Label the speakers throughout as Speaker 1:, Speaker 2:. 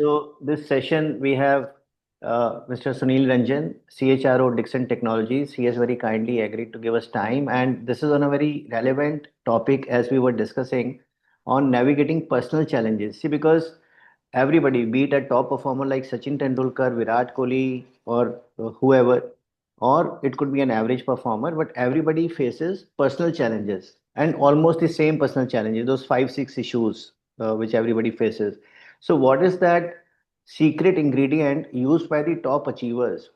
Speaker 1: So this session we have Mr. Sunil Ranjhan, CHRO Dixon Technologies. He has very kindly agreed to give us time, and this is on a very relevant topic as we were discussing on navigating personal challenges. See, because everybody, be it a top performer like Sachin Tendulkar, Virat Kohli, or whoever, or it could be an average performer, but everybody faces personal challenges and almost the same personal challenges, those five, six issues which everybody faces. So, what is that secret ingredient used by the top achievers,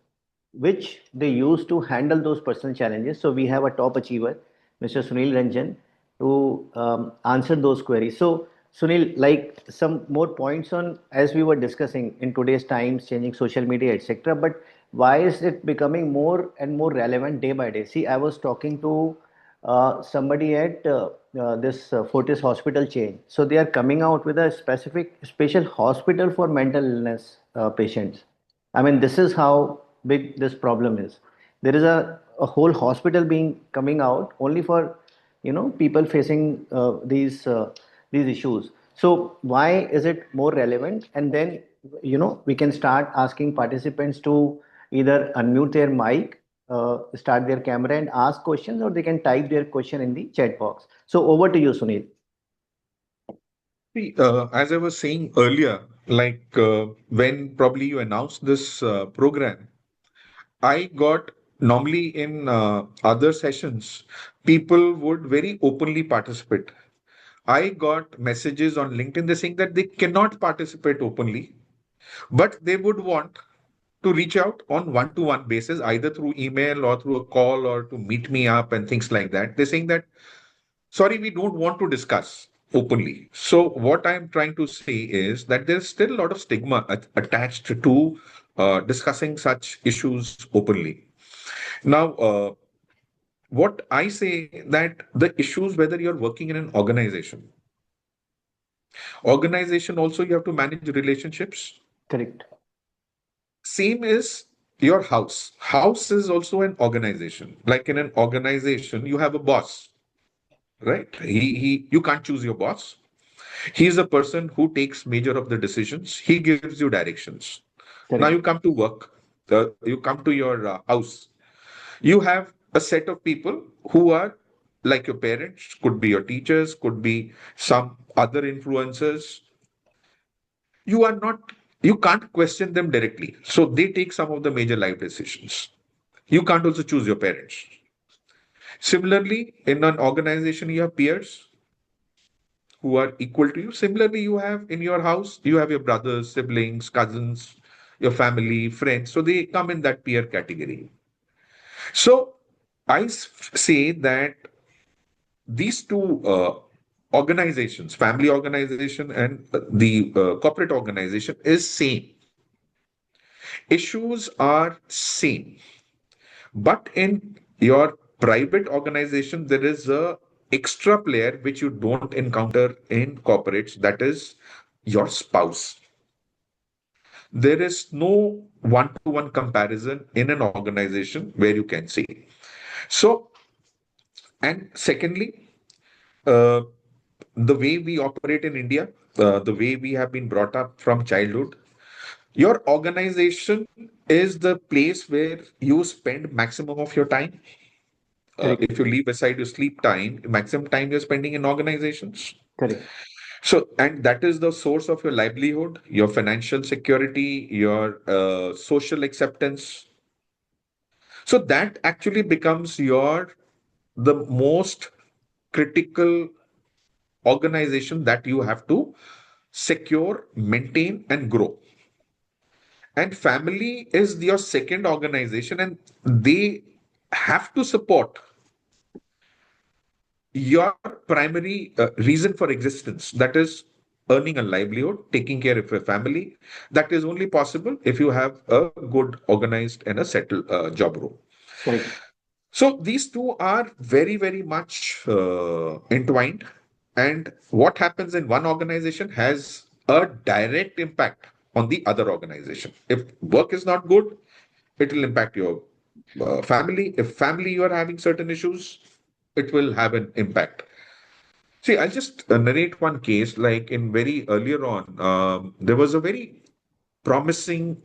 Speaker 1: which they use to handle those personal challenges? So, we have a top achiever, Mr. Sunil Ranjan, to answer those queries. So, Sunil, like some more points on as we were discussing in today's times, changing social media, etc. But why is it becoming more and more relevant day by day? See, I was talking to somebody at this Fortis hospital chain. So they are coming out with a special hospital for mental illness patients. I mean, this is how big this problem is. There is a whole hospital being coming out only for people facing these issues. So why is it more relevant? And then we can start asking participants to either unmute their mic, start their camera and ask questions, or they can type their question in the chat box. So over to you, Sunil.
Speaker 2: See, as I was saying earlier, when probably you announced this program, I got normally in other sessions, people would very openly participate. I got messages on LinkedIn, they're saying that they cannot participate openly, but they would want to reach out on one-to-one basis, either through email or through a call or to meet me up and things like that. They're saying that, sorry, we don't want to discuss openly. So what I'm trying to say is that there's still a lot of stigma attached to discussing such issues openly. Now, what I say that the issues, whether you're working in an organization also you have to manage relationships.
Speaker 1: Correct.
Speaker 2: Same is your house. House is also an organization. Like in an organization, you have a boss, right? He you can't choose your boss. He's a person who takes major of the decisions. He gives you directions. Now you
Speaker 1: Correct.
Speaker 2: come to work. You come to your house. You have a set of people who are like your parents, could be your teachers, could be some other influencers. You are not, you can't question them directly. So they take some of the major life decisions. You can't also choose your parents. Similarly, in an organization, you have peers who are equal to you. Similarly, you have in your house, you have your brothers, siblings, cousins, your family, friends. So they come in that peer category. So say that these two organizations, family organization and the corporate organization, is same. Issues are same, but in your private organization there is a extra player which you don't encounter in corporates, that is your spouse. There is no one to one comparison in an organization where you can see. So, and secondly, uh, the way we operate in India, the way we have been brought up from childhood, your organization is the place where you spend maximum of your time.
Speaker 1: Correct.
Speaker 2: If you leave aside your sleep time, maximum time you're spending in organizations.
Speaker 1: Correct.
Speaker 2: So, and that is the source of your livelihood, your financial security, your social acceptance. So that actually becomes your the most critical organization that you have to secure, maintain, and grow. And family is your second organization, and they have to support your primary reason for existence, that is earning a livelihood, taking care of your family. That is only possible if you have a good organized and a settled job role.
Speaker 1: Correct.
Speaker 2: So these two are very, very much entwined. And what happens in one organization has a direct impact on the other organization. If work is not good, it will impact your family. If family you are having certain issues, it will have an impact. See, I'll just narrate one case. Like in very earlier on, there was a very promising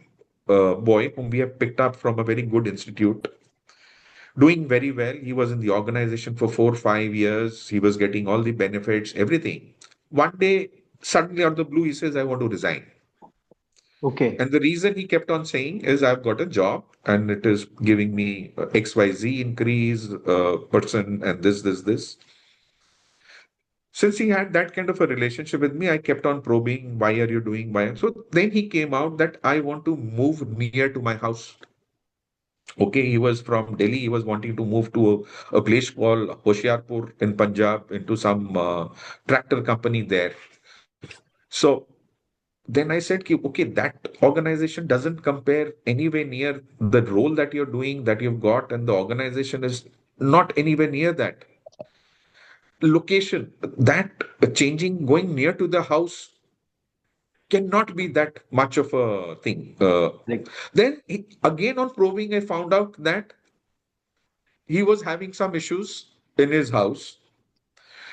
Speaker 2: boy whom we have picked up from a very good institute, doing very well. He was in the organization for 4 5 years. He was getting all the benefits, everything. One day, suddenly out of the blue, he says, I want to resign.
Speaker 1: Okay.
Speaker 2: And the reason he kept on saying is, I've got a job and it is giving me XYZ increase, person, and this. Since he had that kind of a relationship with me, I kept on probing, why are you doing? Why? So then he came out that I want to move near to my house. Okay, he was from Delhi. He was wanting to move to a place called Hoshiarpur in Punjab into some tractor company there. So then I said, okay, that organization doesn't compare anywhere near the role that you're doing, that you've got, and the organization is not anywhere near that. Location, that changing, going near to the house cannot be that much of a thing.
Speaker 1: Correct.
Speaker 2: Then again on probing, I found out that he was having some issues in his house.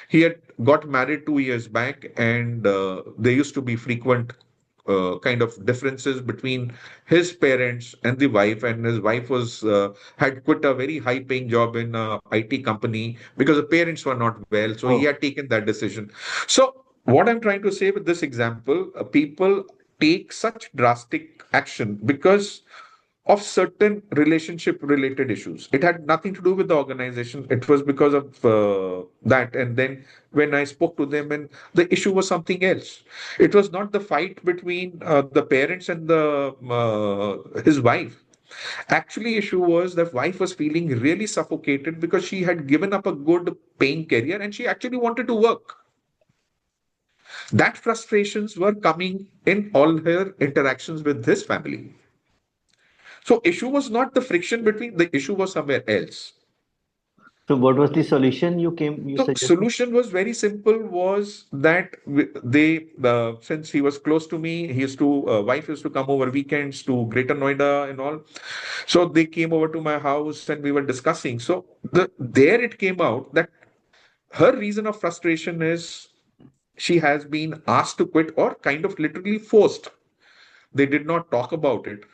Speaker 2: He had got married 2 years back, and there used to be frequent kind of differences between his parents and the wife. And his wife was had quit a very high-paying job in a IT company because the parents were not well. So he
Speaker 1: Oh,
Speaker 2: had taken that decision. So what I'm trying to say with this example, people take such drastic action because of certain relationship related issues. It had nothing to do with the organization. It was because of that. And then when I spoke to them, and the issue was something else. It was not the fight between the parents and the his wife. Actually, issue was the wife was feeling really suffocated because she had given up a good paying career and she actually wanted to work. That frustrations were coming in all her interactions with his family. So issue was not the friction between, the issue was somewhere else.
Speaker 1: so what was the solution you
Speaker 2: So
Speaker 1: suggested?
Speaker 2: solution was very simple, was that they, since he was close to me, he used to, wife used to come over weekends to Greater Noida and all. So they came over to my house and we were discussing. So there it came out that her reason of frustration is she has been asked to quit or kind of literally forced. They did not talk about it.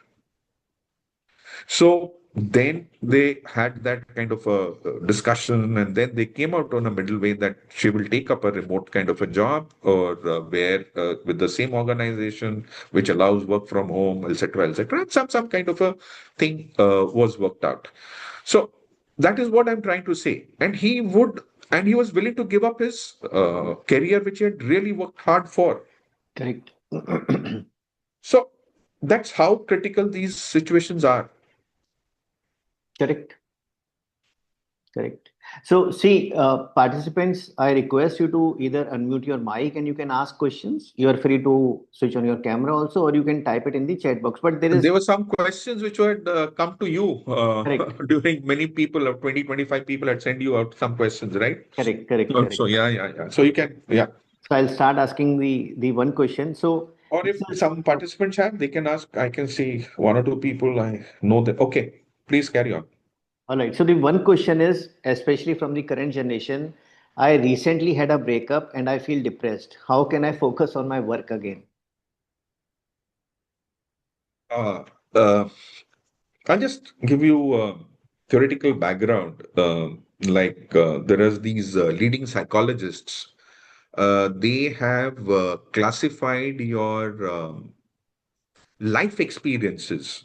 Speaker 2: So then they had that kind of a discussion, and then they came out on a middle way that she will take up a remote kind of a job, or where with the same organization which allows work from home, etc., etc. And some kind of a thing was worked out. So that is what I'm trying to say. And he was willing to give up his career, which he had really worked hard for.
Speaker 1: Correct.
Speaker 2: So that's how critical these situations are.
Speaker 1: Correct. Correct. So, see, participants, I request you to either unmute your mic and you can ask questions. You are free to switch on your camera also, or you can type it in the chat box. But there is
Speaker 2: There were some questions which had come to you
Speaker 1: correct,
Speaker 2: during many people of 20, 25 people had sent you out some questions, right?
Speaker 1: correct, correct,
Speaker 2: So
Speaker 1: correct.
Speaker 2: yeah. So you can, yeah.
Speaker 1: So I'll start asking the one question. So
Speaker 2: Or
Speaker 1: this
Speaker 2: if
Speaker 1: is
Speaker 2: some participants have, they can ask. I can see one or two people I know that. Okay, please carry on.
Speaker 1: all right. So the one question is, especially from the current generation, I recently had a breakup and I feel depressed. How can I focus on my work again?
Speaker 2: Uh, uh, I'll just give you a theoretical background. There are these leading psychologists. They have classified your life experiences,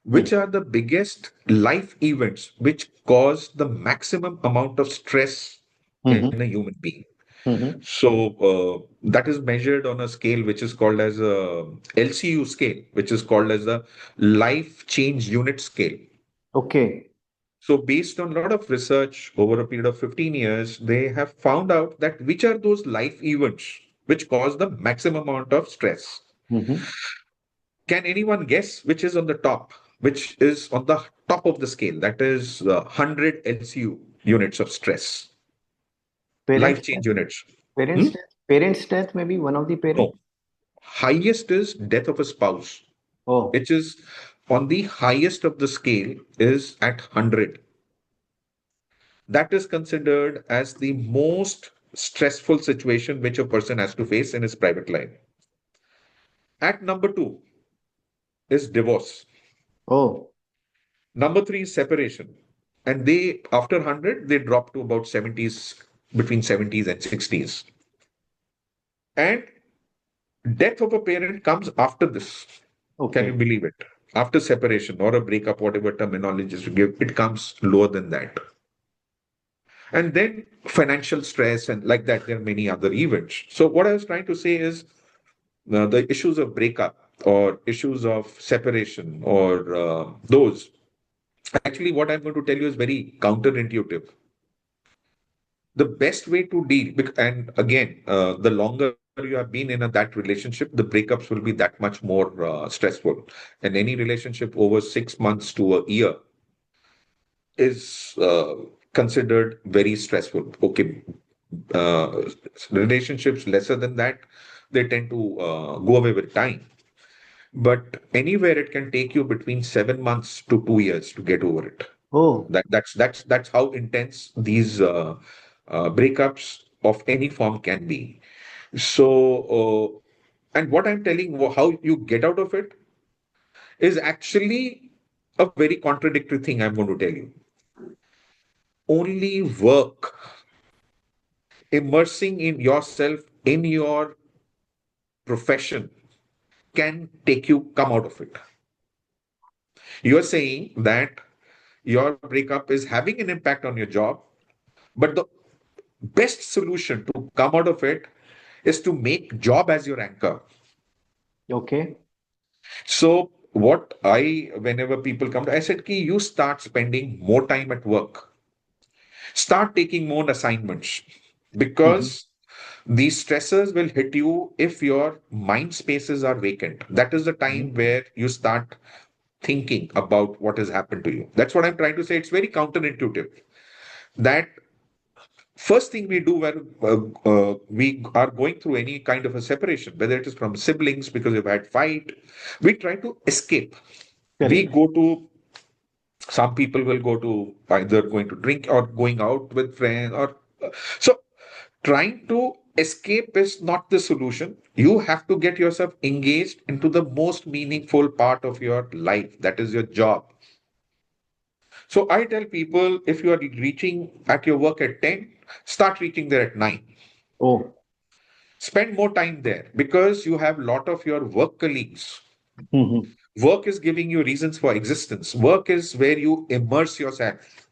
Speaker 1: Hmm.
Speaker 2: which are the biggest life events which cause the maximum amount of stress in a
Speaker 1: Mm-hmm.
Speaker 2: human being.
Speaker 1: Mm-hmm.
Speaker 2: So that is measured on a scale which is called as a LCU scale, which is called as the life change unit scale.
Speaker 1: Okay.
Speaker 2: So based on a lot of research over a period of 15 years, they have found out that which are those life events which cause the maximum amount of stress.
Speaker 1: Mm-hmm.
Speaker 2: Can anyone guess which is on the top? Which is on the top of the scale? That is 100 LCU units of stress,
Speaker 1: Parents'
Speaker 2: life
Speaker 1: death,
Speaker 2: change units.
Speaker 1: parents'
Speaker 2: Hmm?
Speaker 1: death, parents' death, maybe one of the parents.
Speaker 2: No. Highest is death of a spouse,
Speaker 1: Oh.
Speaker 2: which is on the highest of the scale is at 100. That is considered as the most stressful situation which a person has to face in his private life. At number two, is divorce.
Speaker 1: Oh,
Speaker 2: Number three is separation. And they, after 100, they drop to about 70s, between 70s and 60s. And death of a parent comes after this. Can you
Speaker 1: okay.
Speaker 2: believe it? After separation or a breakup, whatever terminology you give, it comes lower than that. And then financial stress and like that, there are many other events. So what I was trying to say is the issues of breakup or issues of separation or those. Actually, what I'm going to tell you is very counterintuitive. The best way to deal, and again, the longer you have been in that relationship, the breakups will be that much more stressful. And any relationship over 6 months to a year is considered very stressful. Okay, uh, relationships lesser than that, they tend to go away with time. But anywhere it can take you between 7 months to 2 years to get over it.
Speaker 1: Oh,
Speaker 2: That's how intense these breakups of any form can be. So, and what I'm telling, how you get out of it is actually a very contradictory thing. I'm going to tell you. Only work, immersing in yourself in your profession can take you come out of it. You're saying that your breakup is having an impact on your job, but the best solution to come out of it is to make job as your anchor.
Speaker 1: okay.
Speaker 2: So what whenever people come to, I said, ki you start spending more time at work, start taking more assignments,
Speaker 1: Mm-hmm.
Speaker 2: because these stressors will hit you if your mind spaces are vacant. That is the
Speaker 1: Mm-hmm.
Speaker 2: time where you start thinking about what has happened to you. That's what I'm trying to say. It's very counterintuitive that first thing we do when we are going through any kind of a separation, whether it is from siblings because we've had fight, we try to escape. We
Speaker 1: Correct.
Speaker 2: go to, some people will go to either going to drink or going out with friends or so trying to escape is not the solution. You have to get yourself engaged into the most meaningful part of your life, that is your job. So I tell people, if you are reaching at your work at 10, start reaching there at 9.
Speaker 1: Oh,
Speaker 2: Spend more time there because you have a lot of your work colleagues.
Speaker 1: mm-hmm.
Speaker 2: Work is giving you reasons for existence. Work is where you immerse yourself.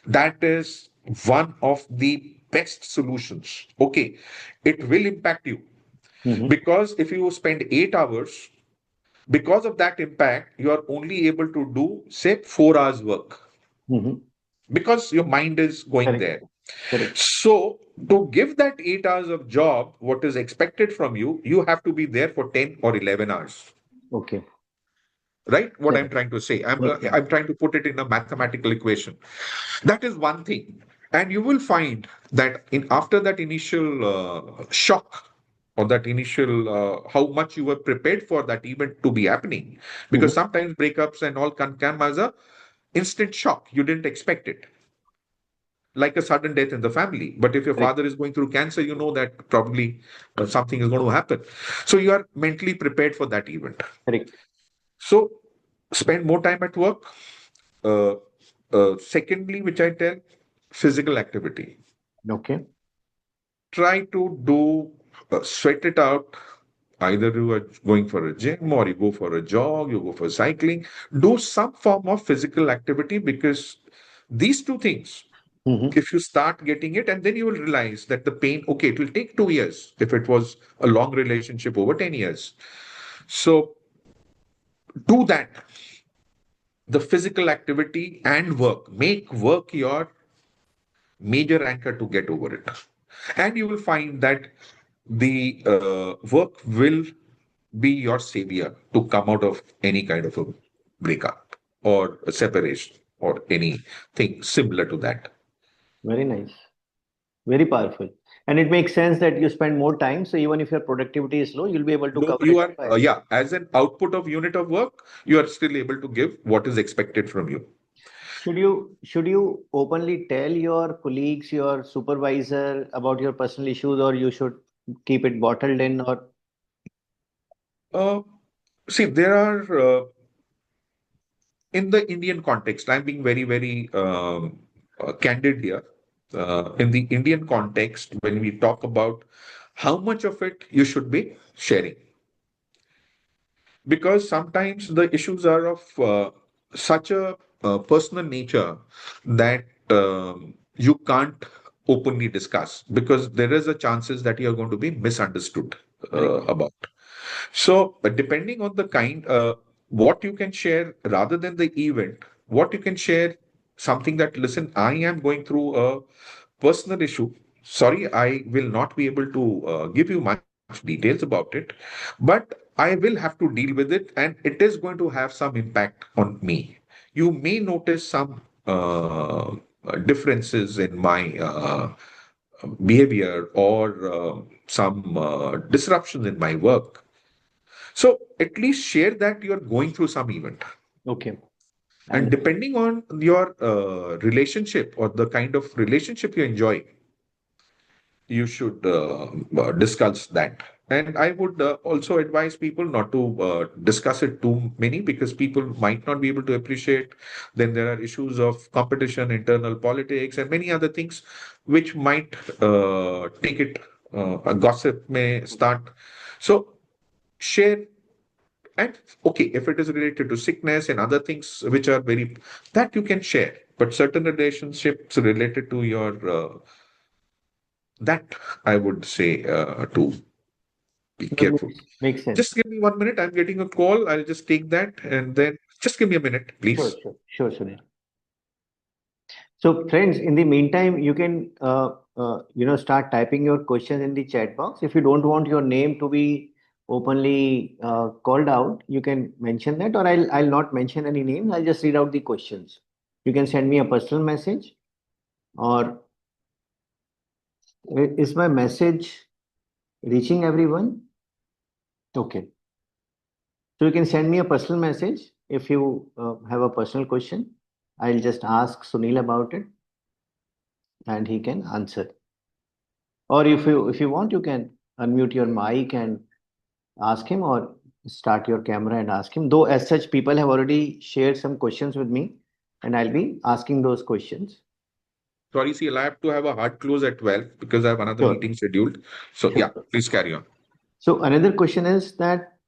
Speaker 2: That is one of the best solutions. Okay, it will impact you
Speaker 1: Mm-hmm.
Speaker 2: because if you spend 8 hours, because of that impact, you are only able to do, say, 4 hours work
Speaker 1: Mm-hmm.
Speaker 2: because your mind is going
Speaker 1: Correct.
Speaker 2: there.
Speaker 1: Correct.
Speaker 2: So, to give that 8 hours of job, what is expected from you, you have to be there for 10 or 11 hours.
Speaker 1: Okay.
Speaker 2: Right? What I'm
Speaker 1: Correct.
Speaker 2: trying to say.
Speaker 1: Makes sense.
Speaker 2: I'm trying to put it in a mathematical equation. That is one thing. And you will find that in after that initial shock or that initial how much you were prepared for that event to be happening, because
Speaker 1: Mm-hmm.
Speaker 2: sometimes breakups and all can come as a instant shock. You didn't expect it, like a sudden death in the family. But if your
Speaker 1: Correct.
Speaker 2: father is going through cancer, you know that probably something is going to happen. So you are mentally prepared for that event.
Speaker 1: Correct.
Speaker 2: So spend more time at work. Uh, Secondly, which I tell, physical activity.
Speaker 1: Okay.
Speaker 2: Try to do, sweat it out. Either you are going for a gym or you go for a jog, you go for cycling. Do some form of physical activity because these two things,
Speaker 1: Mm-hmm.
Speaker 2: if you start getting it, and then you will realize that the pain, okay, it will take 2 years if it was a long relationship over 10 years. So do that, the physical activity and work. Make work your major anchor to get over it. And you will find that the work will be your savior to come out of any kind of a breakup or a separation or anything similar to that.
Speaker 1: Very nice. Very powerful. And it makes sense that you spend more time. So even if your productivity is low, you'll be able to
Speaker 2: No,
Speaker 1: cover
Speaker 2: you
Speaker 1: it
Speaker 2: are,
Speaker 1: by.
Speaker 2: yeah, as an output of unit of work, you are still able to give what is expected from you.
Speaker 1: Should you openly tell your colleagues, your supervisor about your personal issues, or you should keep it bottled in, or
Speaker 2: Uh, See, there are in the Indian context, I'm being very, very candid here. In the Indian context, when we talk about how much of it you should be sharing, because sometimes the issues are of such a personal nature that you can't openly discuss because there is a chances that you are going to be misunderstood
Speaker 1: Correct.
Speaker 2: about. So, depending on the kind, what you can share rather than the event, what you can share something that, listen, I am going through a personal issue. Sorry, I will not be able to give you much details about it, but I will have to deal with it, and it is going to have some impact on me. You may notice some differences in my behavior or some disruptions in my work. So at least share that you're going through some event.
Speaker 1: Okay.
Speaker 2: And
Speaker 1: Understood.
Speaker 2: depending on your relationship or the kind of relationship you enjoy, you should discuss that. And I would also advise people not to discuss it too many because people might not be able to appreciate. Then there are issues of competition, internal politics, and many other things which might take it a gossip may start. So share. And okay, if it is related to sickness and other things which are very that you can share, but certain relationships related to your that I would say to be
Speaker 1: That
Speaker 2: careful.
Speaker 1: makes sense.
Speaker 2: Just give me 1 minute. I'm getting a call. I'll just take that and then just give me a minute,
Speaker 1: Sure,
Speaker 2: please.
Speaker 1: sure, sure, Sunil. So, friends, in the meantime, you can start typing your questions in the chat box. If you don't want your name to be openly called out, you can mention that, or I'll not mention any names. I'll just read out the questions. You can send me a personal message, or is my message reaching everyone? Okay. So you can send me a personal message if you have a personal question. I'll just ask Sunil about it, and he can answer. Or if you want, you can unmute your mic and ask him, or start your camera and ask him. Though as such, people have already shared some questions with me, and I'll be asking those questions.
Speaker 2: Sorry, see, I have to have a hard close at 12 because I have another
Speaker 1: Sure,
Speaker 2: meeting scheduled. So
Speaker 1: sure.
Speaker 2: yeah, please carry on.
Speaker 1: So another question is that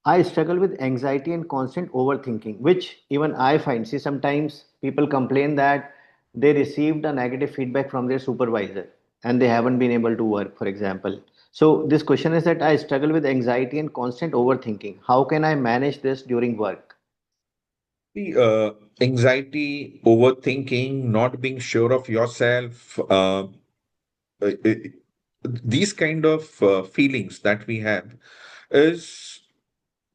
Speaker 1: I struggle with anxiety and constant overthinking, which even I find. See, sometimes people complain that they received a negative feedback from their supervisor and they haven't been able to work, for example. So this question is that I struggle with anxiety and constant overthinking. How can I manage this during work?
Speaker 2: The anxiety, overthinking, not being sure of yourself, uh, uh, these kind of feelings that we have is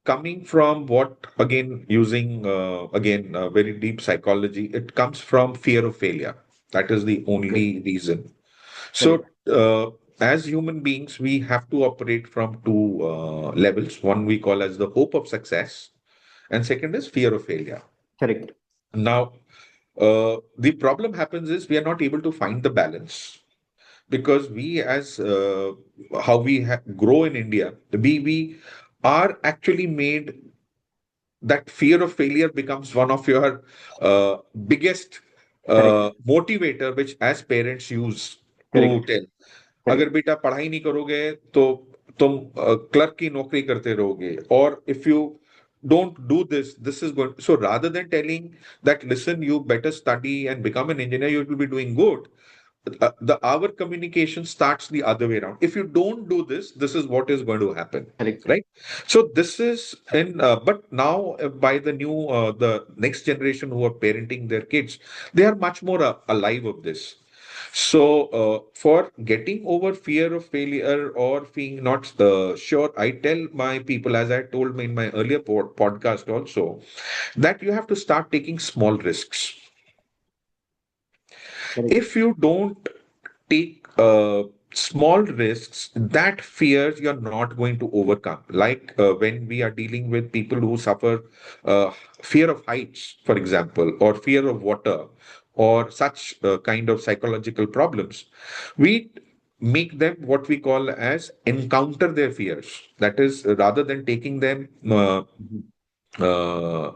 Speaker 2: coming from what, again using again very deep psychology, it comes from fear of failure. That is the
Speaker 1: Okay,
Speaker 2: only reason. So
Speaker 1: correct,
Speaker 2: as human beings we have to operate from two levels. One we call as the hope of success, and second is fear of failure.
Speaker 1: correct,
Speaker 2: Now the problem happens is we are not able to find the balance because we as how we grow in India, we are actually made that fear of failure becomes one of your biggest
Speaker 1: correct,
Speaker 2: motivator, which as parents use to
Speaker 1: correct,
Speaker 2: tell, अगर
Speaker 1: correct,
Speaker 2: बेटा पढ़ाई नहीं करोगे तो तुम clerk की नौकरी करते रहोगे, or if you don't do this, this is going. So rather than telling that, listen, you better study and become an engineer, you will be doing good, the our communication starts the other way around. If you don't do this, this is what is going to happen,
Speaker 1: correct,
Speaker 2: right? So this is in but now by the new the next generation who are parenting their kids, they are much more alive of this. So for getting over fear of failure or being not sure, I tell my people, as I told me in my earlier podcast also, that you have to start taking small risks.
Speaker 1: correct,
Speaker 2: If you don't take small risks, that fears you're not going to overcome. Like when we are dealing with people who suffer uh, fear of heights, for example, or fear of water, or such kind of psychological problems, we make them what we call as encounter their fears. That is, rather than taking them
Speaker 1: Mhm.
Speaker 2: uh,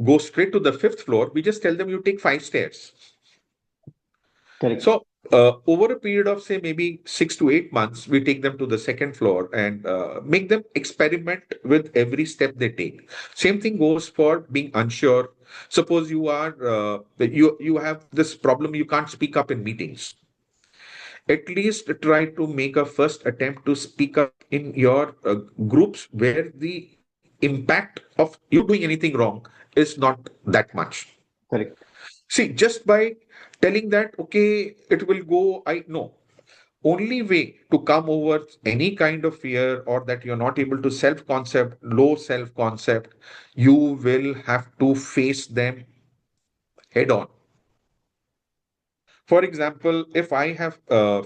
Speaker 2: go straight to the fifth floor, we just tell them you take 5 stairs.
Speaker 1: Correct.
Speaker 2: So, over a period of say maybe 6 to 8 months, we take them to the second floor and make them experiment with every step they take. Same thing goes for being unsure. Suppose you have this problem, you can't speak up in meetings. At least try to make a first attempt to speak up in your groups where the impact of you doing anything wrong is not that much.
Speaker 1: Correct.
Speaker 2: See, just by telling that, okay, it will go, I know. Only way to come over any kind of fear or that you're not able to self concept, low self concept, you will have to face them head on. For example, if I have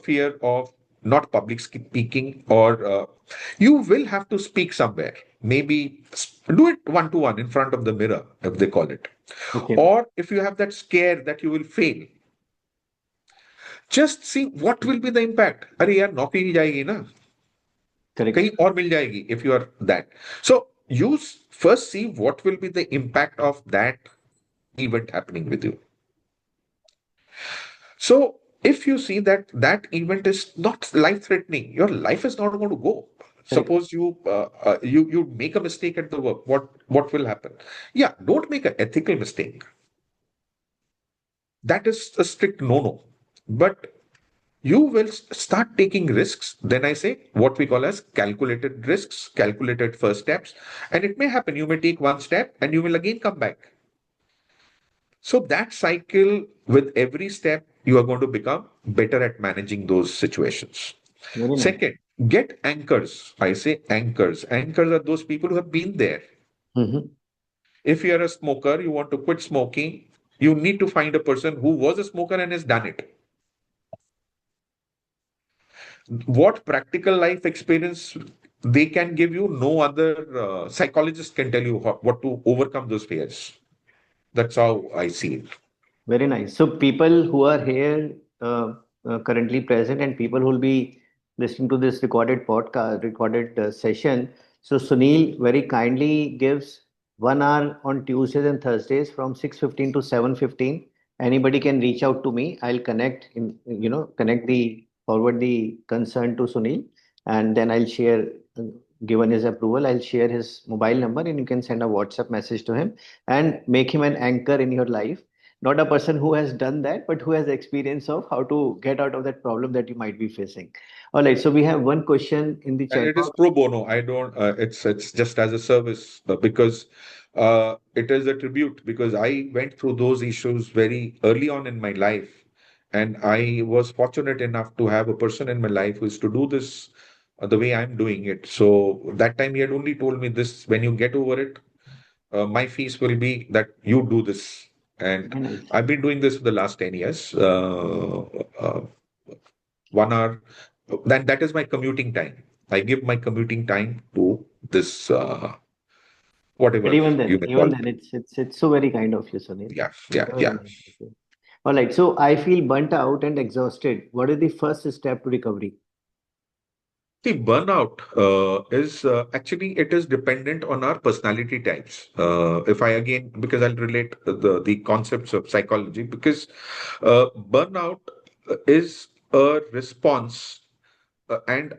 Speaker 2: fear of not public speaking, or you will have to speak somewhere, maybe do it one to one in front of the mirror, if they call it.
Speaker 1: Okay.
Speaker 2: Or if you have that scare that you will fail, just see what will be the impact. अरे यार नौकरी नहीं जाएगी ना, कहीं
Speaker 1: Correct.
Speaker 2: और मिल जाएगी if you are that. So you first see what will be the impact of that event happening with you. So if you see that that event is not life threatening, your life is not going to go.
Speaker 1: Correct.
Speaker 2: Suppose you make a mistake at the work, what will happen? Yeah, don't make an ethical mistake. That is a strict no no. But you will start taking risks. Then I say what we call as calculated risks, calculated first steps. And it may happen, you may take one step and you will again come back. So that cycle, with every step, you are going to become better at managing those situations.
Speaker 1: Very nice.
Speaker 2: Second, get anchors. I say anchors. Anchors are those people who have been there.
Speaker 1: Mhm.
Speaker 2: If you are a smoker, you want to quit smoking, you need to find a person who was a smoker and has done it. What practical life experience they can give you, no other psychologist can tell you what to overcome those fears. That's how I see it.
Speaker 1: Very nice. So people who are here currently present and people who will be listening to this recorded podcast, recorded session. So Sunil very kindly gives 1 hour on Tuesdays and Thursdays from 6:15 to 7:15. Anybody can reach out to me. I'll connect connect the forward the concern to Sunil, and then I'll share. Given his approval, I'll share his mobile number, and you can send a WhatsApp message to him and make him an anchor in your life, not a person who has done that, but who has experience of how to get out of that problem that you might be facing. All right, so we have one question in the
Speaker 2: And
Speaker 1: chat
Speaker 2: it is
Speaker 1: box.
Speaker 2: pro bono. I don't. It's just as a service, because it is a tribute, because I went through those issues very early on in my life, and I was fortunate enough to have a person in my life who is to do this the way I'm doing it. So that time he had only told me this: when you get over it, my fees will be that you do this. And
Speaker 1: Very nice.
Speaker 2: I've been doing this for the last 10 years. 1 hour, then that is my commuting time. I give my commuting time to this,
Speaker 1: But
Speaker 2: whatever you may call
Speaker 1: even
Speaker 2: it.
Speaker 1: then, it's so very kind of you, Sunil.
Speaker 2: Yeah, yeah,
Speaker 1: So very
Speaker 2: yeah.
Speaker 1: nice of you. All right, so I feel burnt out and exhausted. What is the first step to recovery?
Speaker 2: See, burnout is actually, it is dependent on our personality types. If I again, because I'll relate the concepts of psychology, because burnout is a response, and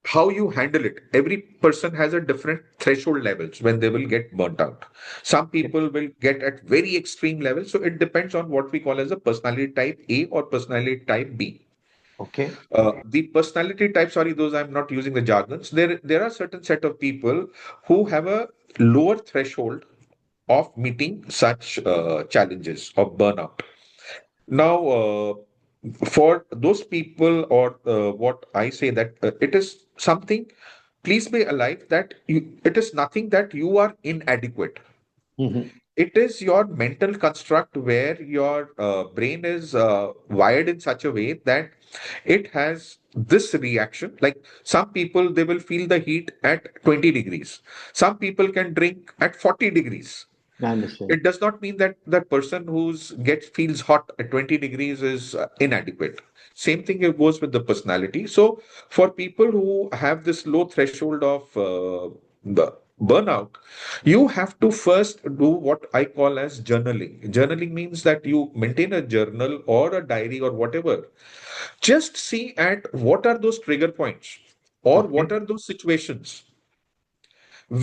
Speaker 2: how you handle it. Every person has a different threshold levels when they will get burnt out. Some
Speaker 1: Okay.
Speaker 2: people will get at very extreme levels. So it depends on what we call as a personality type A or personality type B.
Speaker 1: Okay.
Speaker 2: The personality type, sorry, those I'm not using the jargons. There are certain set of people who have a lower threshold of meeting such challenges of burnout. Now, for those people, or what I say, that it is something, please be alive that it is nothing that you are inadequate.
Speaker 1: Mhm.
Speaker 2: It is your mental construct where your brain is wired in such a way that it has this reaction. Like some people, they will feel the heat at 20 degrees. Some people can drink at 40 degrees.
Speaker 1: I understand.
Speaker 2: It does not mean that the person who's get feels hot at 20 degrees is inadequate. Same thing it goes with the personality. So for people who have this low threshold of the burnout, you have to first do what I call as journaling. Journaling means that you maintain a journal or a diary or whatever. Just see at what are those trigger points or what
Speaker 1: Okay.
Speaker 2: are those situations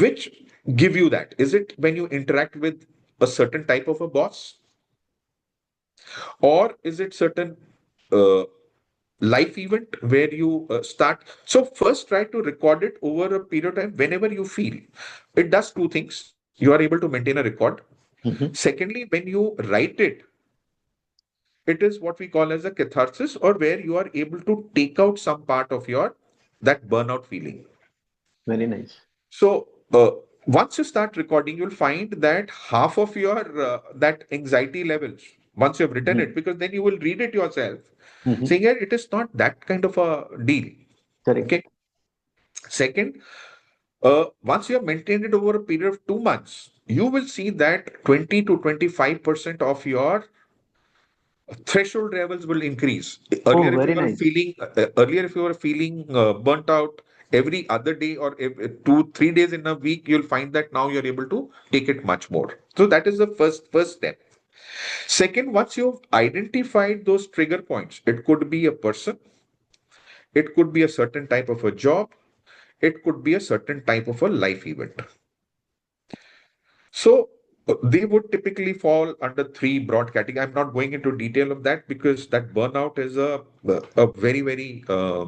Speaker 2: which give you that. Is it when you interact with a certain type of a boss, or is it certain uh, life event where you start? So first try to record it over a period of time whenever you feel. It does two things. You are able to maintain a record.
Speaker 1: Mhm.
Speaker 2: Secondly, when you write it, it is what we call as a catharsis, or where you are able to take out some part of your that burnout feeling.
Speaker 1: Very nice.
Speaker 2: So once you start recording, you'll find that half of your that anxiety levels, once you have written it,
Speaker 1: Mhm.
Speaker 2: because then you will read it yourself,
Speaker 1: Mhm.
Speaker 2: saying, "Yeah, it is not that kind of a deal."
Speaker 1: Correct.
Speaker 2: Okay. Second, once you have maintained it over a period of 2 months, you will see that 20 to 25% of your threshold levels will increase.
Speaker 1: Oh, very nice.
Speaker 2: Earlier, if you were feeling burnt out every other day or 2, 3 days in a week, you'll find that now you're able to take it much more. So that is the first step. Second, once you've identified those trigger points, it could be a person, it could be a certain type of a job, it could be a certain type of a life event. So they would typically fall under three broad categories. I'm not going into detail of that because that burnout is a very, very uh,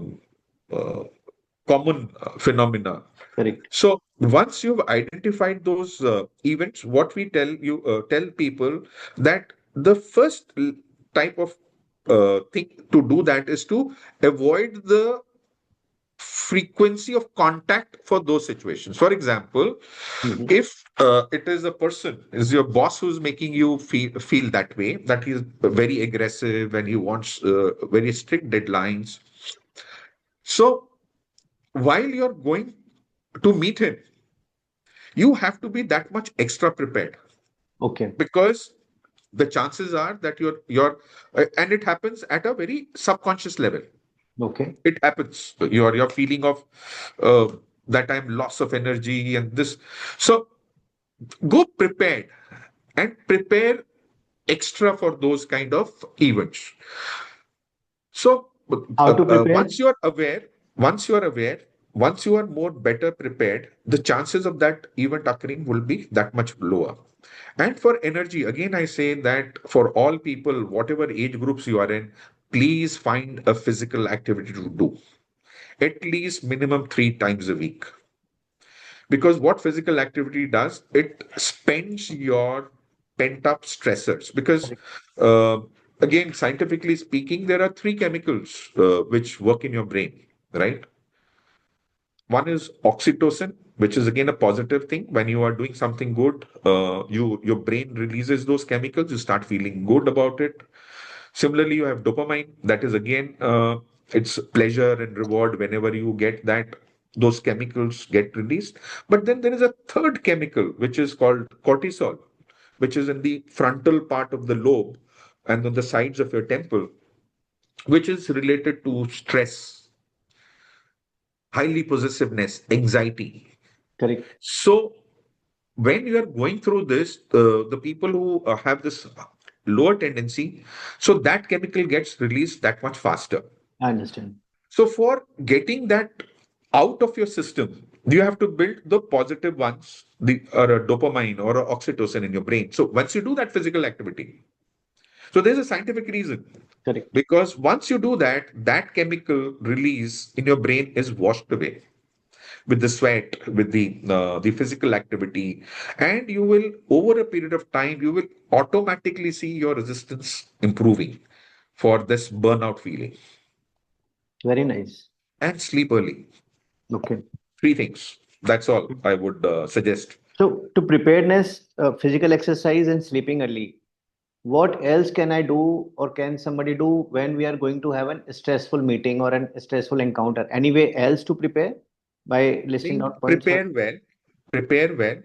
Speaker 2: common phenomena.
Speaker 1: Correct.
Speaker 2: So once you've identified those events, what we tell people that the first type of thing to do that is to avoid the frequency of contact for those situations. For example,
Speaker 1: Mhm.
Speaker 2: if it is a person, is your boss who's making you feel that way, that he's very aggressive and he wants very strict deadlines. So while you're going to meet him, you have to be that much extra prepared,
Speaker 1: Okay.
Speaker 2: because the chances are that and it happens at a very subconscious level.
Speaker 1: Okay.
Speaker 2: It happens. Your feeling of uh, that time loss of energy and this. So go prepared and prepare extra for those kind of events. So
Speaker 1: How to prepare?
Speaker 2: once you are aware, once you are more better prepared, the chances of that event occurring will be that much lower. And for energy, again, I say that for all people, whatever age groups you are in, please find a physical activity to do at least minimum 3 times a week. Because what physical activity does, it spends your pent up stressors. Because
Speaker 1: Correct.
Speaker 2: uh, again, scientifically speaking, there are three chemicals which work in your brain, right? One is oxytocin, which is again a positive thing. When you are doing something good, your brain releases those chemicals. You start feeling good about it. Similarly, you have dopamine. That is again, it's pleasure and reward whenever you get that. Those chemicals get released. But then there is a third chemical, which is called cortisol, which is in the frontal part of the lobe and on the sides of your temple, which is related to stress, highly possessiveness, anxiety.
Speaker 1: Correct.
Speaker 2: So when you are going through this, the people who have this lower tendency, so that chemical gets released that much faster.
Speaker 1: I understand.
Speaker 2: So for getting that out of your system, you have to build the positive ones, the or a dopamine or a oxytocin in your brain. So once you do that physical activity, so there's a scientific reason.
Speaker 1: Correct.
Speaker 2: Because once you do that, that chemical release in your brain is washed away with the sweat, with the physical activity, and you will, over a period of time, you will automatically see your resistance improving for this burnout feeling.
Speaker 1: Very nice.
Speaker 2: And sleep early.
Speaker 1: Okay.
Speaker 2: Three things. That's all I would suggest.
Speaker 1: So, to preparedness, physical exercise and sleeping early. What else can I do or can somebody do when we are going to have a stressful meeting or a stressful encounter? Any way else to prepare by listing
Speaker 2: Think
Speaker 1: out points or
Speaker 2: prepare well. Prepare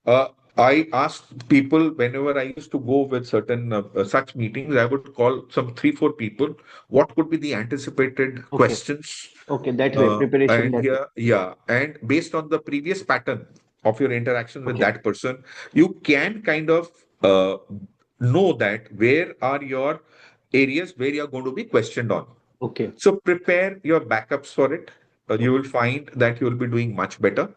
Speaker 2: well. I asked people whenever I used to go with certain such meetings, I would call some three, four people. What could be the anticipated
Speaker 1: Okay.
Speaker 2: questions?
Speaker 1: Okay. That way, preparation
Speaker 2: And
Speaker 1: that way.
Speaker 2: here, yeah, and based on the previous pattern of your interaction with
Speaker 1: Okay.
Speaker 2: that person, you can kind of uh, know that where are your areas where you're going to be questioned on.
Speaker 1: Okay.
Speaker 2: So prepare your backups for it. You will find that you will be doing much better.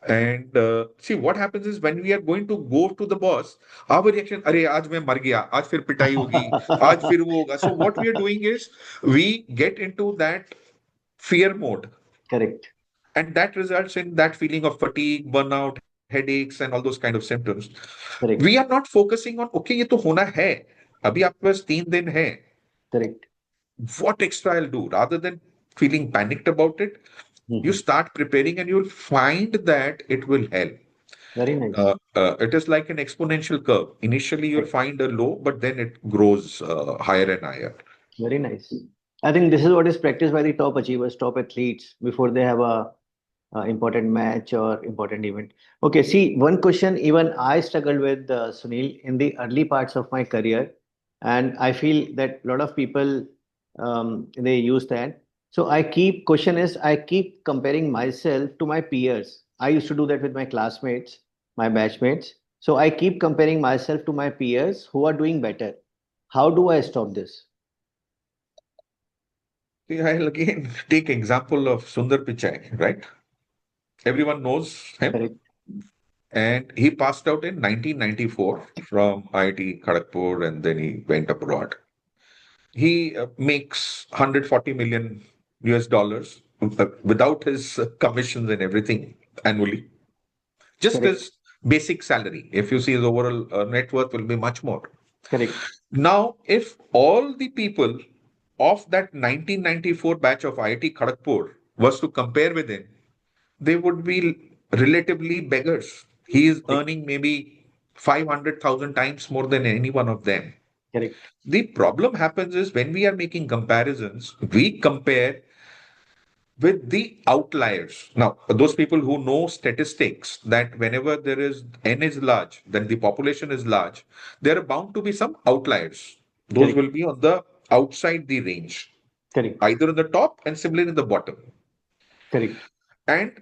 Speaker 2: And see what happens is when we are going to go to the boss, our reaction, अरे आज मैं मर गया, आज फिर पिटाई होगी, आज फिर वो होगा. So what we are doing is we get into that fear mode,
Speaker 1: Correct.
Speaker 2: and that results in that feeling of fatigue, burnout, headaches, and all those kind of symptoms. We are
Speaker 1: Correct.
Speaker 2: not focusing on okay ये तो होना है, अभी आपके पास 3 दिन है,
Speaker 1: Correct.
Speaker 2: what extra I'll do. Rather than feeling panicked about it, you
Speaker 1: Mhm.
Speaker 2: start preparing and you'll find that it will help.
Speaker 1: Very nice.
Speaker 2: It is like an exponential curve. Initially, you'll
Speaker 1: Correct.
Speaker 2: find a low, but then it grows higher and higher.
Speaker 1: Very nice. I think this is what is practiced by the top achievers, top athletes before they have a important match or important event. Okay, see, one question even I struggled with, Sunil, in the early parts of my career, and I feel that a lot of people they use that. So I keep comparing myself to my peers. I used to do that with my classmates, my batchmates. So I keep comparing myself to my peers who are doing better. How do I stop this?
Speaker 2: See, I'll again take example of Sundar Pichai, right? Everyone knows him,
Speaker 1: Correct,
Speaker 2: and he passed out in 1994 from IIT Kharagpur, and then he went abroad. He makes 140 million US dollars without his commissions and everything annually. Just
Speaker 1: correct,
Speaker 2: his basic salary. If you see his overall net worth will be much more.
Speaker 1: correct,
Speaker 2: Now, if all the people of that 1994 batch of IIT Kharagpur was to compare with him, they would be relatively beggars. He is
Speaker 1: correct,
Speaker 2: earning maybe 500,000 times more than any one of them.
Speaker 1: correct,
Speaker 2: The problem happens is when we are making comparisons, we compare with the outliers. Now, those people who know statistics that whenever there is n is large, then the population is large, there are bound to be some outliers. Those
Speaker 1: correct,
Speaker 2: will be on the outside the range,
Speaker 1: correct,
Speaker 2: either in the top and similarly in the bottom.
Speaker 1: correct,
Speaker 2: And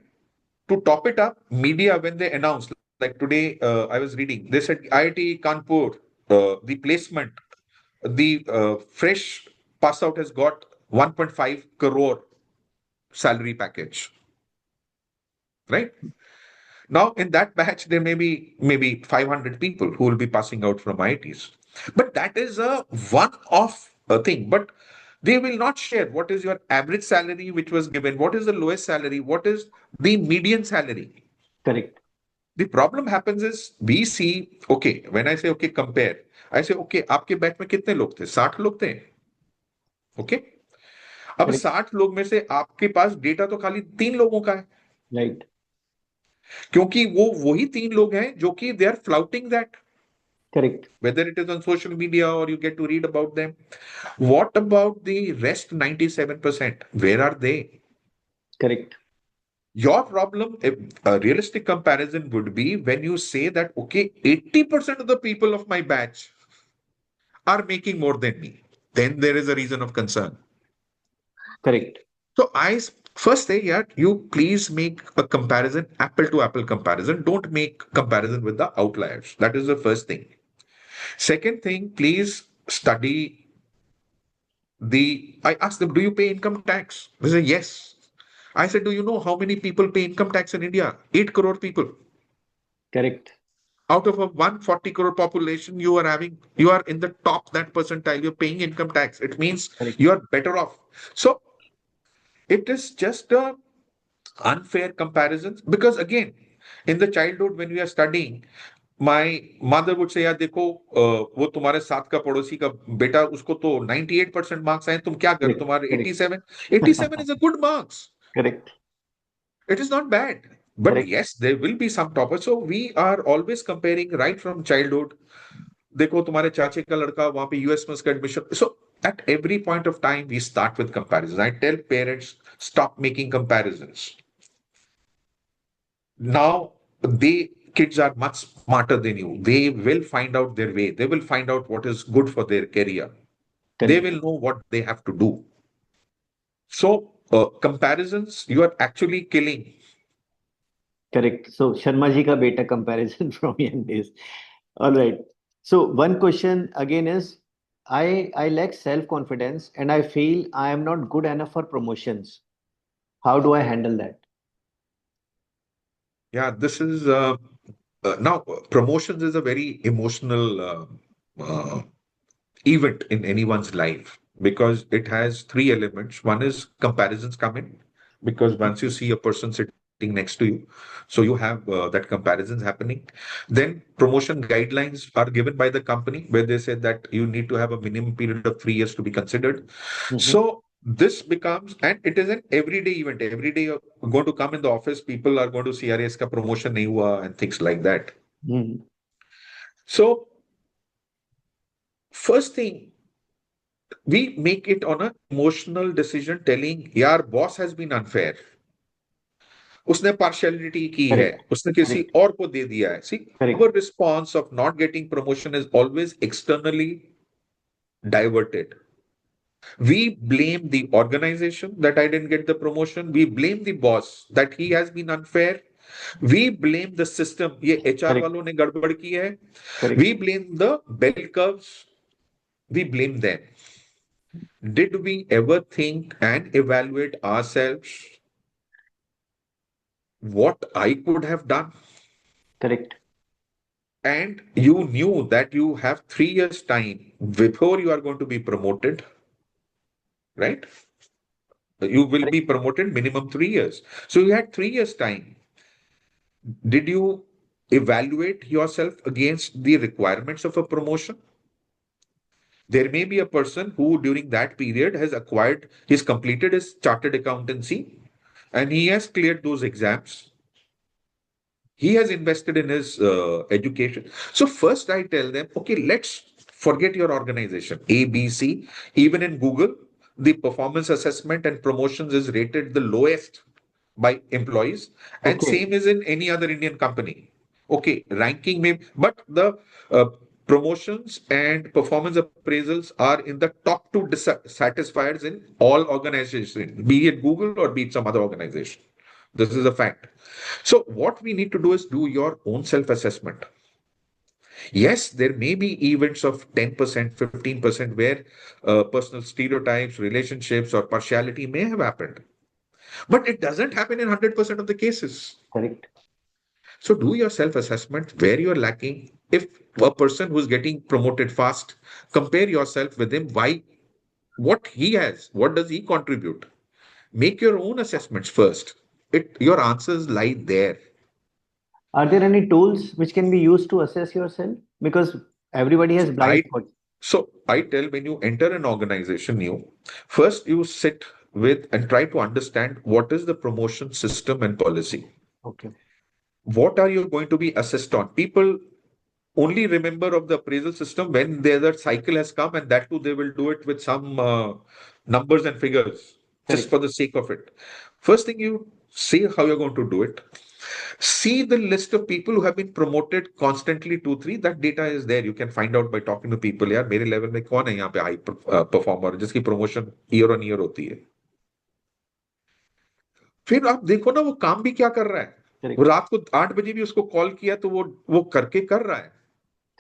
Speaker 2: to top it up, media, when they announced, like today, I was reading, they said IIT Kanpur, the placement, the fresh pass out has got 1.5 crore salary package, right? Now, in that batch, there may be maybe 500 people who will be passing out from IITs. But that is a one-off thing. But they will not share what is your average salary which was given, what is the lowest salary, what is the median salary.
Speaker 1: correct,
Speaker 2: The problem happens is we see, okay, when I say, okay, compare, I say, okay, आपके batch में कितने लोग थे? 60 लोग थे, okay? अब
Speaker 1: correct,
Speaker 2: 60 लोग में से आपके पास डेटा तो खाली 3 लोगों का है,
Speaker 1: right,
Speaker 2: क्योंकि वो वही 3 लोग हैं जो कि they are flouting that,
Speaker 1: correct,
Speaker 2: whether it is on social media or you get to read about them. What about the rest 97%? Where are they?
Speaker 1: correct,
Speaker 2: Your problem, if a realistic comparison would be when you say that, okay, 80% of the people of my batch are making more than me. Then there is a reason of concern.
Speaker 1: correct,
Speaker 2: So first say, yeah, you please make a comparison, apple to apple comparison. Don't make comparison with the outliers. That is the first thing. Second thing, please study I asked them, do you pay income tax? They said, yes. I said, do you know how many people pay income tax in India? 8 crore people.
Speaker 1: correct,
Speaker 2: Out of a 140 crore population, you are in the top that percentile. You're paying income tax. It means
Speaker 1: correct,
Speaker 2: you are better off. So it is just a unfair comparisons because again, in the childhood when we are studying, my mother would say यार देखो वो तुम्हारे साथ का पड़ोसी का बेटा उसको तो 98% मार्क्स आए तुम क्या करो
Speaker 1: correct,
Speaker 2: तुम्हारे
Speaker 1: correct,
Speaker 2: 87 87 is a good marks,
Speaker 1: correct,
Speaker 2: it is not bad, but
Speaker 1: correct,
Speaker 2: yes there will be some toppers, so we are always comparing right from childhood. देखो तुम्हारे चाचे का लड़का वहां पे यूएस में उसका admission, so at every point of time we start with comparisons. I tell parents stop making comparisons. Now they kids are much smarter than you. They will find out their way. They will find out what is good for their career. They
Speaker 1: Correct.
Speaker 2: will know what they have to do. So, comparisons, you are actually killing.
Speaker 1: Correct. So Sharma ji ka beta comparison from young days. All right. So one question again is, I lack self-confidence and I feel I am not good enough for promotions. How do I handle that?
Speaker 2: Yeah, this is now promotions is a very emotional event in anyone's life because it has three elements. One is comparisons come in because
Speaker 1: Mhm.
Speaker 2: once you see a person sitting next to you, so you have that comparisons happening. Then promotion guidelines are given by the company where they say that you need to have a minimum period of 3 years to be considered.
Speaker 1: Mhm.
Speaker 2: So this becomes, and it is an everyday event. Every day you're going to come in the office, people are going to see, "Arey, iska promotion nahi hua," and things like that.
Speaker 1: Mhm.
Speaker 2: So first thing, we make it on an emotional decision telling, यार boss has been unfair, उसने partiality की है,
Speaker 1: Correct.
Speaker 2: उसने किसी
Speaker 1: Correct.
Speaker 2: और को दे दिया है. See,
Speaker 1: Correct.
Speaker 2: our response of not getting promotion is always externally diverted. We blame the organization that I didn't get the promotion. We blame the boss that he has been unfair. We blame the system. ये HR
Speaker 1: Correct.
Speaker 2: वालों ने गड़बड़ की है.
Speaker 1: Correct.
Speaker 2: We blame the bell curves. We blame them. Did we ever think and evaluate ourselves what I could have done?
Speaker 1: Correct.
Speaker 2: And you knew that you have 3 years' time before you are going to be promoted, right? You will
Speaker 1: Correct.
Speaker 2: be promoted minimum 3 years. So you had 3 years' time. Did you evaluate yourself against the requirements of a promotion? There may be a person who, during that period, he's completed his chartered accountancy and he has cleared those exams. He has invested in his education. So first I tell them, okay, let's forget your organization, A, B, C. Even in Google, the performance assessment and promotions is rated the lowest by employees, and
Speaker 1: Okay.
Speaker 2: same is in any other Indian company. Okay, ranking may, but the uh, promotions and performance appraisals are in the top two dissatisfiers in all organizations, be it Google or be it some other organization. This is a fact. So, what we need to do is do your own self assessment. Yes, there may be events of 10%, 15% where personal stereotypes, relationships, or partiality may have happened, but it doesn't happen in 100% of the cases.
Speaker 1: Correct.
Speaker 2: So, do your self assessment where you're lacking. If a person who's getting promoted fast, compare yourself with him. Why? What he has, what does he contribute? Make your own assessments first. Your answers lie there.
Speaker 1: Are there any tools which can be used to assess yourself? Because everybody has
Speaker 2: So
Speaker 1: blind
Speaker 2: I
Speaker 1: spots.
Speaker 2: so I tell when you enter an organization new, first you sit with and try to understand what is the promotion system and policy.
Speaker 1: Okay.
Speaker 2: What are you going to be assessed on? People only remember of the appraisal system when the other cycle has come, and that too they will do it with some numbers and figures just
Speaker 1: Correct.
Speaker 2: for the sake of it. First thing, you see how you're going to do it. See the list of people who have been promoted constantly 2 3. That data is there. You can find out by talking to people. यार मेरे level में कौन है यहाँ पे high performer जिसकी promotion year on year होती है. फिर आप देखो ना वो काम भी क्या कर रहा है. वो
Speaker 1: Correct.
Speaker 2: रात को 8 बजे भी उसको कॉल किया तो वो करके कर रहा है.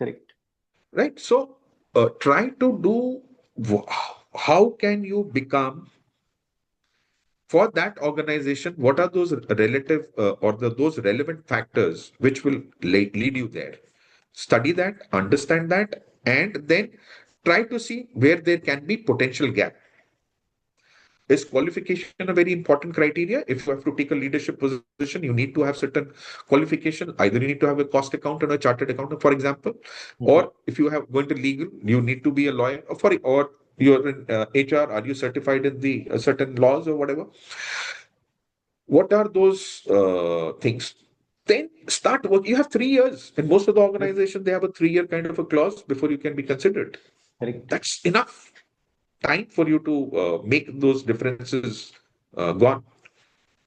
Speaker 1: Correct.
Speaker 2: Right? So try to do how can you become for that organization, what are those relative those relevant factors which will lead you there? Study that, understand that, and then try to see where there can be potential gap. Is qualification a very important criteria? If you have to take a leadership position, you need to have certain qualification. Either you need to have a cost accountant or a chartered accountant, for example,
Speaker 1: Mhm.
Speaker 2: or if you have going to legal, you need to be a lawyer, or you're in HR. Are you certified in the certain laws or whatever? What are those things? Then start work. You have 3 years. In most of the
Speaker 1: Correct.
Speaker 2: organizations, they have a 3 year kind of a clause before you can be considered.
Speaker 1: Correct.
Speaker 2: That's enough time for you to make those differences gone.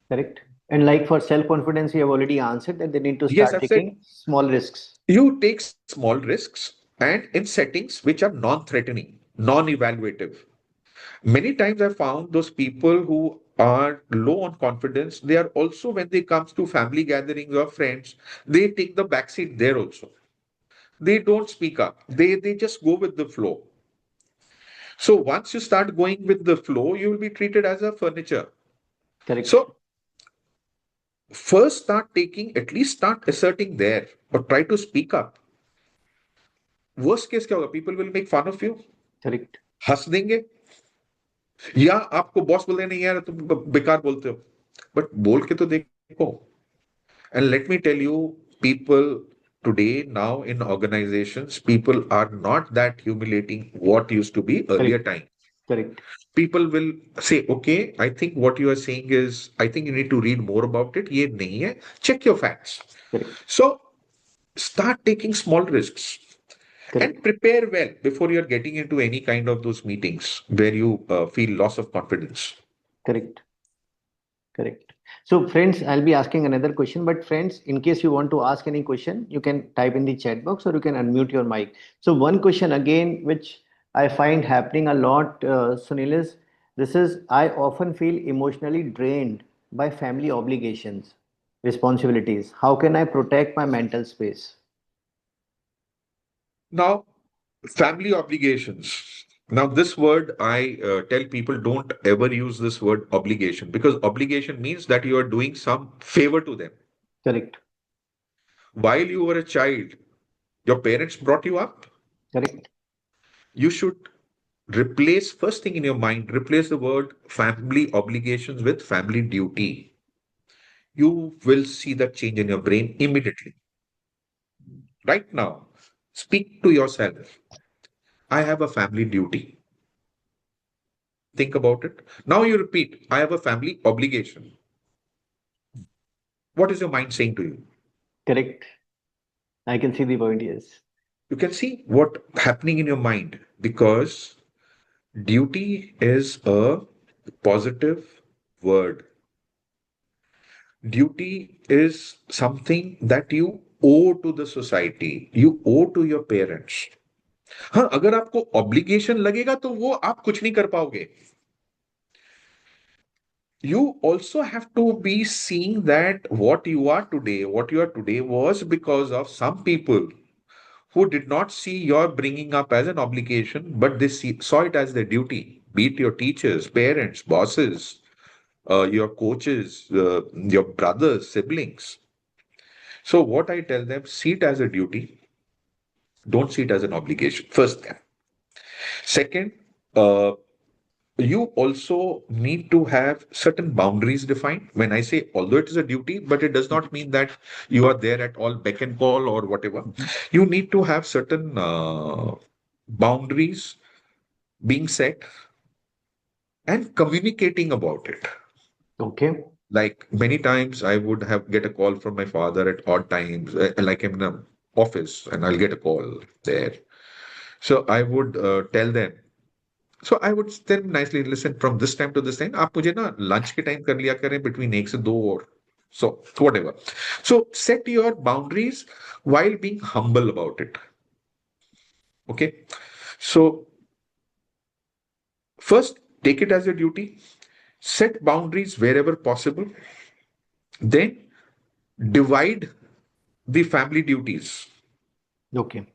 Speaker 1: Correct. And like for self-confidence, you have already answered that they need to
Speaker 2: Yes,
Speaker 1: start
Speaker 2: I've said
Speaker 1: taking small risks.
Speaker 2: you take small risks and in settings which are non-threatening, non-evaluative. Many times I found those people who are low on confidence, they are also, when they comes to family gatherings or friends, they take the backseat there also. They don't speak up. They just go with the flow. So once you start going with the flow, you will be treated as a furniture.
Speaker 1: Correct.
Speaker 2: So first start taking, at least start asserting there or try to speak up. Worst case क्या होगा? People will make fun of you,
Speaker 1: Correct.
Speaker 2: हंस देंगे, या आपको boss बोले नहीं यार तुम बेकार बोलते हो, बट बोल के तो देखो. And let me tell you, people today now in organizations, people are not that humiliating what used to be earlier
Speaker 1: Correct.
Speaker 2: time.
Speaker 1: Correct.
Speaker 2: People will say, okay, I think what you are saying is, I think you need to read more about it. ये नहीं है. Check your facts.
Speaker 1: Correct.
Speaker 2: So start taking small risks and
Speaker 1: Correct.
Speaker 2: prepare well before you're getting into any kind of those meetings where you feel loss of confidence.
Speaker 1: Correct. Correct. So, friends, I'll be asking another question. But, friends, in case you want to ask any question, you can type in the chat box or you can unmute your mic. So, one question again, which I find happening a lot, Sunil, is this is I often feel emotionally drained by family obligations, responsibilities. How can I protect my mental space?
Speaker 2: Now, family obligations. Now, this word, I tell people don't ever use this word obligation, because obligation means that you are doing some favor to them.
Speaker 1: Correct.
Speaker 2: While you were a child, your parents brought you up.
Speaker 1: Correct.
Speaker 2: You should replace, first thing in your mind, replace the word family obligations with family duty. You will see that change in your brain immediately. Right now, speak to yourself. I have a family duty. Think about it. Now you repeat, I have a family obligation. What is your mind saying to you?
Speaker 1: Correct. I can see the point. Yes.
Speaker 2: You can see what happening in your mind, because duty is a positive word. Duty is something that you owe to the society, you owe to your parents. हाँ, अगर आपको obligation लगेगा तो वो आप कुछ नहीं कर पाओगे. You also have to be seeing that what you are today was because of some people who did not see your bringing up as an obligation, but they saw it as their duty, be it your teachers, parents, bosses, your coaches, your brothers, siblings. So, what I tell them, see it as a duty, don't see it as an obligation. First thing. Second, uh, you also need to have certain boundaries defined. When I say, although it is a duty, but it does not mean that you are there at all beck and call or whatever.
Speaker 1: Mhm.
Speaker 2: You need to have certain boundaries being set and communicating about it.
Speaker 1: Okay.
Speaker 2: Like many times, I would have get a call from my father at odd times, like I'm in an office and I'll get a call there. So I would tell them. So I would tell them nicely, listen, from this time to this time, आप मुझे ना lunch के time कर लिया करें between 1 से 2 और so whatever. So set your boundaries while being humble about it. Okay. So first, take it as a duty. Set boundaries wherever possible. Then divide the family duties.
Speaker 1: Okay.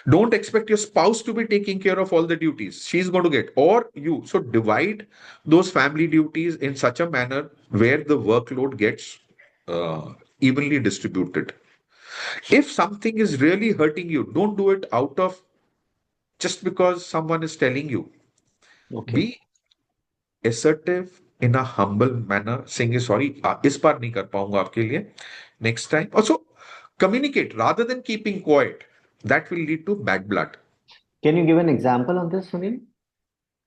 Speaker 2: Don't expect your spouse to be taking care of all the duties. She's going to get, or you. So divide those family duties in such a manner where the workload gets evenly distributed. If something is really hurting you, don't do it out of just because someone is telling you.
Speaker 1: Okay.
Speaker 2: Be assertive in a humble manner, saying sorry, इस बार नहीं कर पाऊंगा आपके लिए. Next time. Also, communicate rather than keeping quiet. That will lead to bad blood.
Speaker 1: Can you give an example on this, Sunil?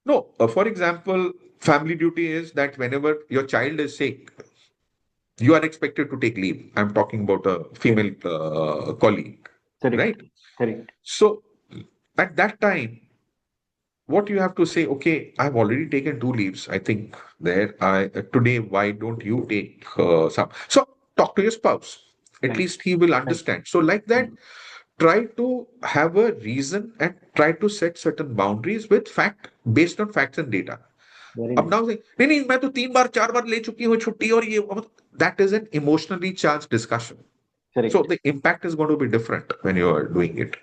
Speaker 2: No, for example, family duty is that whenever your child is sick, you are expected to take leave. I'm talking about a female
Speaker 1: Correct.
Speaker 2: colleague,
Speaker 1: Correct.
Speaker 2: right?
Speaker 1: Correct.
Speaker 2: So at that time, what you have to say, okay, I've already taken 2 leaves. I think today, why don't you take some? So talk to your spouse. At
Speaker 1: Right.
Speaker 2: least he will
Speaker 1: Right.
Speaker 2: understand. So like that, try to have a reason and try to set certain boundaries with fact based on facts and data.
Speaker 1: Very
Speaker 2: अब
Speaker 1: nice.
Speaker 2: now say, नहीं नहीं मैं तो 3 बार 4 बार ले चुकी हूँ छुट्टी और ये that is an emotionally charged discussion. So
Speaker 1: Correct.
Speaker 2: the impact is going to be different when you are doing it.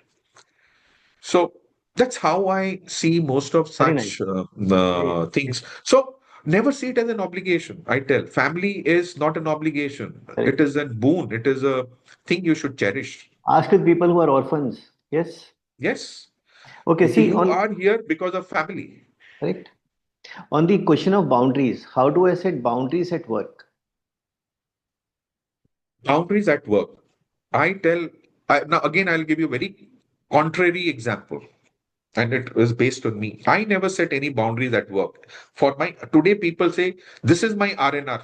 Speaker 2: So that's how I see most of
Speaker 1: Very nice.
Speaker 2: such
Speaker 1: I,
Speaker 2: things. So never see it as an obligation. I tell family is not an obligation. It
Speaker 1: correct.
Speaker 2: is a boon. It is a thing you should cherish.
Speaker 1: Ask with people who are orphans. Yes.
Speaker 2: Yes,
Speaker 1: Okay. See,
Speaker 2: you
Speaker 1: on
Speaker 2: are here because of family.
Speaker 1: correct. On the question of boundaries, how do I set boundaries at work?
Speaker 2: Boundaries at work. Now again, I'll give you a very contrary example. And it was based on me. I never set any boundaries at work. For my today, people say, this is my RNR.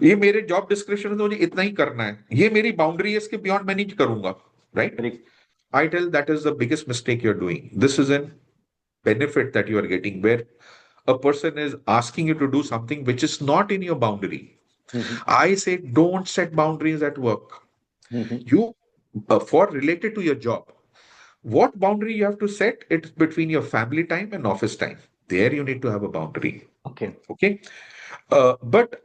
Speaker 2: ये मेरे job description में तो मुझे इतना ही करना है ये मेरी बाउंड्री है इसके बियॉन्ड मैं नहीं करूंगा right
Speaker 1: Correct.
Speaker 2: I tell that is the biggest mistake you're doing. This is a benefit that you are getting where a person is asking you to do something which is not in your boundary.
Speaker 1: Mm-hmm.
Speaker 2: I say don't set boundaries at work.
Speaker 1: Mm-hmm.
Speaker 2: You for related to your job, what boundary you have to set, it's between your family time and office time. There you need to have a boundary.
Speaker 1: Okay.
Speaker 2: Okay. But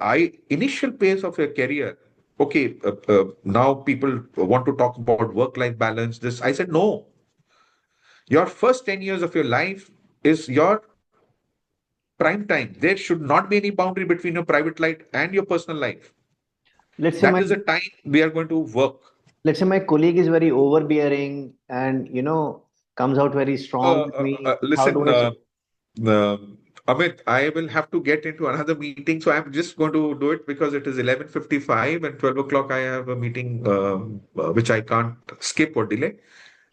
Speaker 2: initial phase of your career, okay, now people want to talk about work-life balance. This, I said, no. Your first 10 years of your life is your prime time. There should not be any boundary between your private life and your personal life.
Speaker 1: Let's say
Speaker 2: That
Speaker 1: my
Speaker 2: is the time we are going to work.
Speaker 1: let's say my colleague is very overbearing and comes out very strong with me. How
Speaker 2: Listen,
Speaker 1: do I say?
Speaker 2: Amit, I will have to get into another meeting, so I'm just going to do it because it is 11:55 and 12 o'clock. I have a meeting which I can't skip or delay.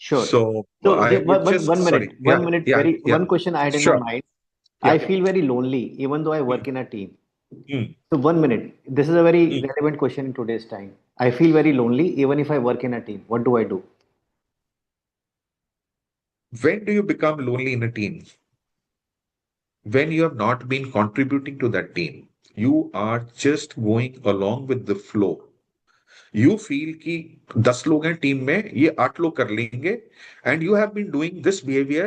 Speaker 1: Sure.
Speaker 2: So
Speaker 1: So,
Speaker 2: I would
Speaker 1: but
Speaker 2: just sorry,
Speaker 1: one minute,
Speaker 2: yeah,
Speaker 1: very
Speaker 2: yeah,
Speaker 1: one question I had in my
Speaker 2: sure,
Speaker 1: mind. I
Speaker 2: yeah.
Speaker 1: feel very lonely, even though I work
Speaker 2: Mm,
Speaker 1: in a team.
Speaker 2: mm,
Speaker 1: So, one minute. This is a very
Speaker 2: mm.
Speaker 1: relevant question in today's time. I feel very lonely, even if I work in a team. What do I do?
Speaker 2: When do you become lonely in a team? When you have not been contributing to that team, you are just going along with the flow. You feel कि 10 लोग हैं team में ये 8 लोग कर लेंगे and you have been doing this behavior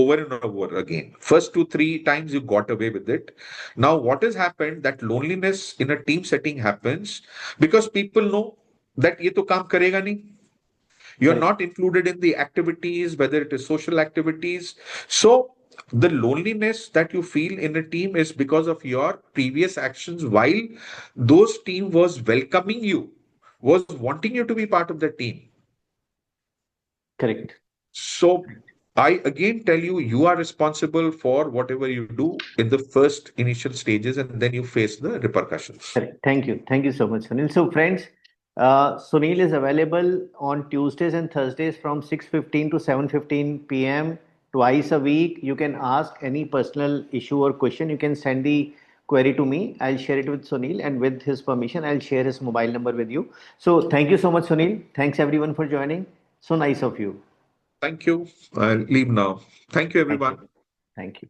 Speaker 2: over and over again. First 2 3 times you got away with it. Now what has happened that loneliness in a team setting happens because people know that ये तो काम करेगा नहीं. You're
Speaker 1: Correct.
Speaker 2: not included in the activities, whether it is social activities. So the loneliness that you feel in a team is because of your previous actions while those team was welcoming you, was wanting you to be part of the team.
Speaker 1: Correct.
Speaker 2: So I again tell you, you are responsible for whatever you do in the first initial stages, and then you face the repercussions.
Speaker 1: Correct. Thank you. Thank you so much, Sunil. So, friends, Sunil is available on Tuesdays and Thursdays from 6:15 to 7:15 p.m. twice a week. You can ask any personal issue or question. You can send the query to me. I'll share it with Sunil, and with his permission, I'll share his mobile number with you. So, thank you so much, Sunil. Thanks everyone for joining. So nice of you.
Speaker 2: Thank you. I'll leave now. Thank you,
Speaker 1: Thank
Speaker 2: everyone.
Speaker 1: you. Thank you.